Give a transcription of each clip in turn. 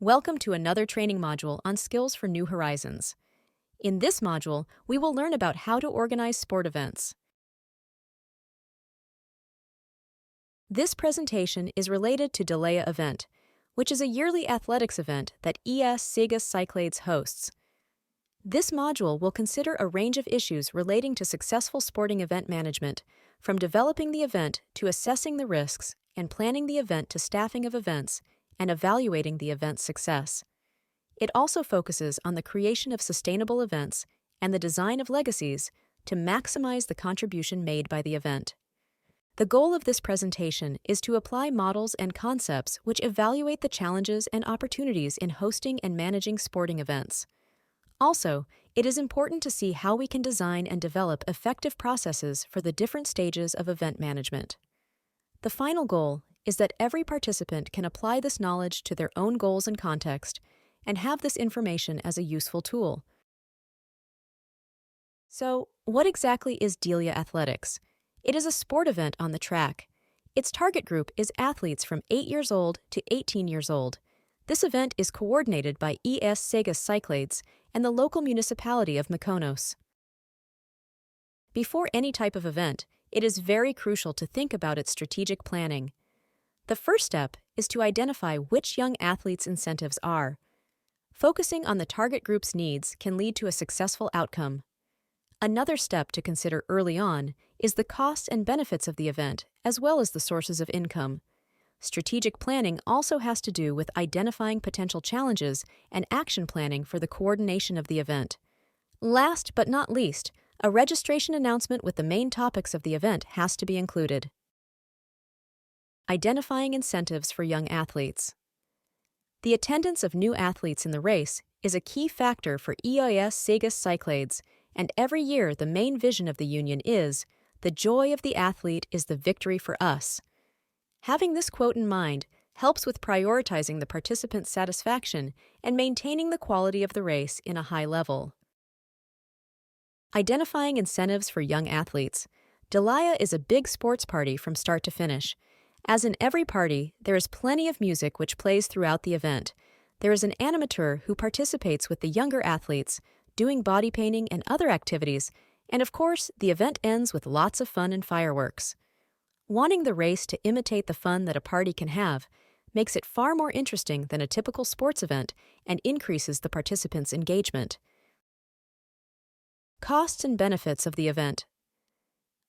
Welcome to another training module on skills for new horizons. In this module, we will learn about how to organize sport events. This presentation is related to DELEA event, which is a yearly athletics event that EAS SEGAS Cyclades hosts. This module will consider a range of issues relating to successful sporting event management, from developing the event to assessing the risks and planning the event to staffing of events and evaluating the event's success. It also focuses on the creation of sustainable events and the design of legacies to maximize the contribution made by the event. The goal of this presentation is to apply models and concepts which evaluate the challenges and opportunities in hosting and managing sporting events. Also, it is important to see how we can design and develop effective processes for the different stages of event management. The final goal is that every participant can apply this knowledge to their own goals and context and have this information as a useful tool. So, what exactly is DELEA Athletics? It is a sport event on the track. Its target group is athletes from 8 years old to 18 years old. This event is coordinated by EAS SEGAS Cyclades and the local municipality of Mykonos. Before any type of event, it is very crucial to think about its strategic planning. The first step is to identify which young athletes' incentives are. Focusing on the target group's needs can lead to a successful outcome. Another step to consider early on is the costs and benefits of the event, as well as the sources of income. Strategic planning also has to do with identifying potential challenges and action planning for the coordination of the event. Last but not least, a registration announcement with the main topics of the event has to be included. Identifying incentives for young athletes. The attendance of new athletes in the race is a key factor for EAS SEGAS Cyclades, and every year the main vision of the union is, "The joy of the athlete is the victory for us." Having this quote in mind helps with prioritizing the participants' satisfaction and maintaining the quality of the race in a high level. Identifying incentives for young athletes. DELEA is a big sports party from start to finish. As in every party, there is plenty of music which plays throughout the event. There is an animateur who participates with the younger athletes, doing body painting and other activities, and of course, the event ends with lots of fun and fireworks. Wanting the race to imitate the fun that a party can have makes it far more interesting than a typical sports event and increases the participants' engagement. Costs and benefits of the event.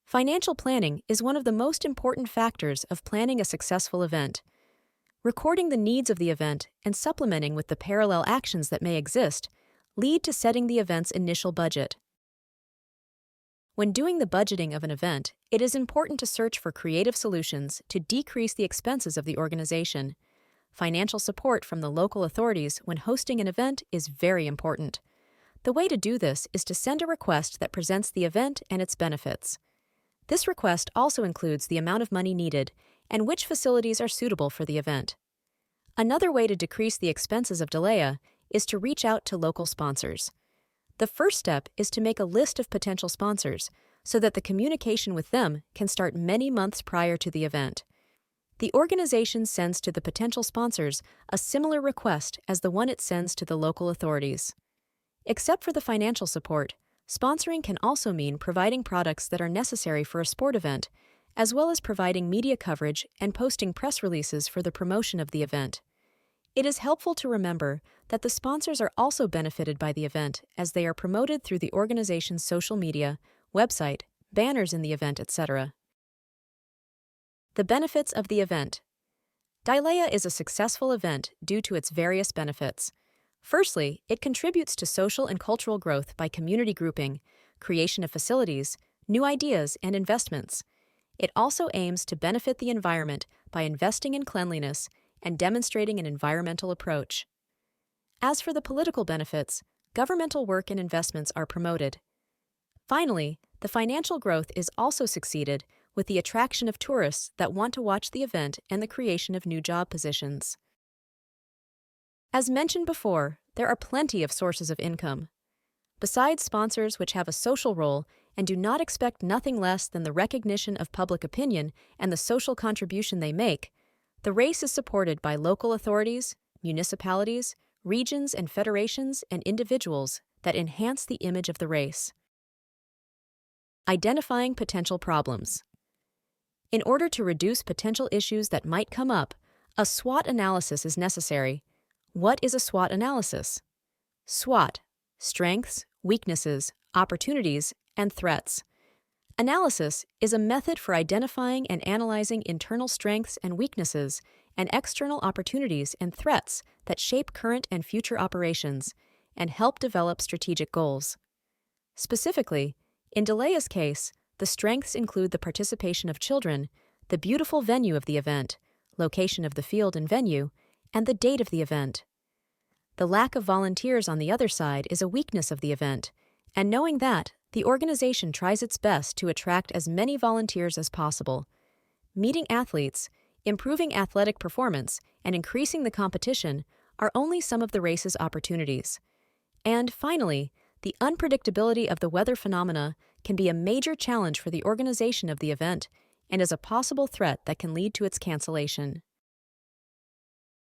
Financial planning is one of the most important factors of planning a successful event. Recording the needs of the event and supplementing with the parallel actions that may exist lead to setting the event's initial budget. When doing the budgeting of an event, it is important to search for creative solutions to decrease the expenses of the organization. Financial support from the local authorities when hosting an event is very important. The way to do this is to send a request that presents the event and its benefits. This request also includes the amount of money needed and which facilities are suitable for the event. Another way to decrease the expenses of DELEA is to reach out to local sponsors. The first step is to make a list of potential sponsors so that the communication with them can start many months prior to the event. The organization sends to the potential sponsors a similar request as the one it sends to the local authorities. Except for the financial support, sponsoring can also mean providing products that are necessary for a sport event, as well as providing media coverage and posting press releases for the promotion of the event. It is helpful to remember that the sponsors are also benefited by the event as they are promoted through the organization's social media, website, banners in the event, etc. The benefits of the event. DELEA is a successful event due to its various benefits. Firstly, it contributes to social and cultural growth by community grouping, creation of facilities, new ideas, and investments. It also aims to benefit the environment by investing in cleanliness and demonstrating an environmental approach. As for the political benefits, governmental work and investments are promoted. Finally, the financial growth is also succeeded with the attraction of tourists that want to watch the event and the creation of new job positions. As mentioned before, there are plenty of sources of income. Besides sponsors which have a social role and do not expect nothing less than the recognition of public opinion and the social contribution they make, the race is supported by local authorities, municipalities, regions and federations, and individuals that enhance the image of the race. Identifying potential problems. In order to reduce potential issues that might come up, a SWOT analysis is necessary. What is a SWOT analysis? SWOT: strengths, weaknesses, opportunities, and threats. Analysis is a method for identifying and analyzing internal strengths and weaknesses and external opportunities and threats that shape current and future operations and help develop strategic goals. Specifically, in Delaya's case, the strengths include the participation of children, the beautiful venue of the event, location of the field and venue, and the date of the event. The lack of volunteers on the other side is a weakness of the event, and knowing that, the organization tries its best to attract as many volunteers as possible. Meeting athletes, improving athletic performance, and increasing the competition are only some of the race's opportunities. And finally, the unpredictability of the weather phenomena can be a major challenge for the organization of the event and is a possible threat that can lead to its cancellation.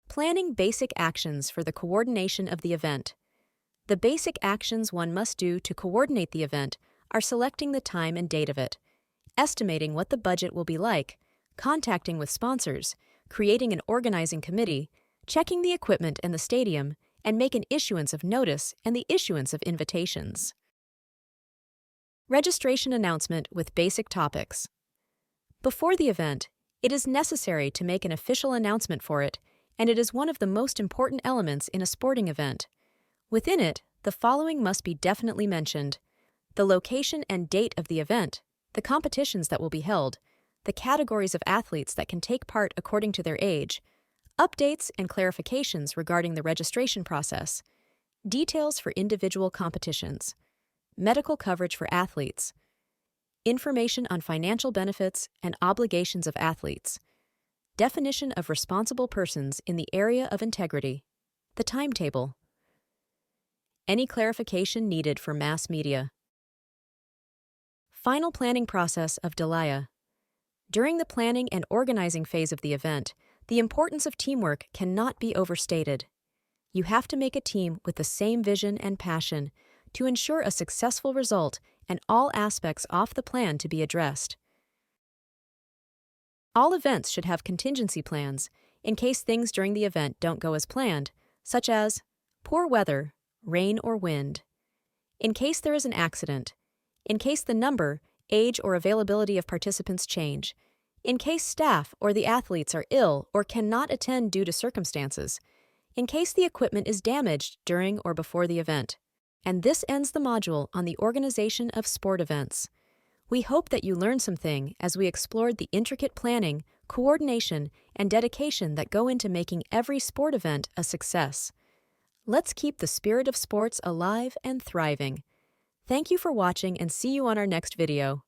Planning basic actions for the coordination of the event. The basic actions one must do to coordinate the event are selecting the time and date of it, estimating what the budget will be like, contacting with sponsors, creating an organizing committee, checking the equipment and the stadium, and make an issuance of notice and the issuance of invitations. Registration announcement with basic topics. Before the event, it is necessary to make an official announcement for it, and it is one of the most important elements in a sporting event. Within it, the following must be definitely mentioned: the location and date of the event, the competitions that will be held, the categories of athletes that can take part according to their age, updates and clarifications regarding the registration process, details for individual competitions, medical coverage for athletes, information on financial benefits and obligations of athletes, definition of responsible persons in the area of integrity, the timetable, any clarification needed for mass media. Final planning process of Delaya. During the planning and organizing phase of the event, the importance of teamwork cannot be overstated. You have to make a team with the same vision and passion to ensure a successful result and all aspects off the plan to be addressed. All events should have contingency plans in case things during the event don't go as planned, such as poor weather, rain or wind, in case there is an accident, in case the number, age, or availability of participants change, in case staff or the athletes are ill or cannot attend due to circumstances, in case the equipment is damaged during or before the event. And this ends the module on the organization of sport events. We hope that you learned something as we explored the intricate planning, coordination, and dedication that go into making every sport event a success. Let's keep the spirit of sports alive and thriving. Thank you for watching and see you on our next video.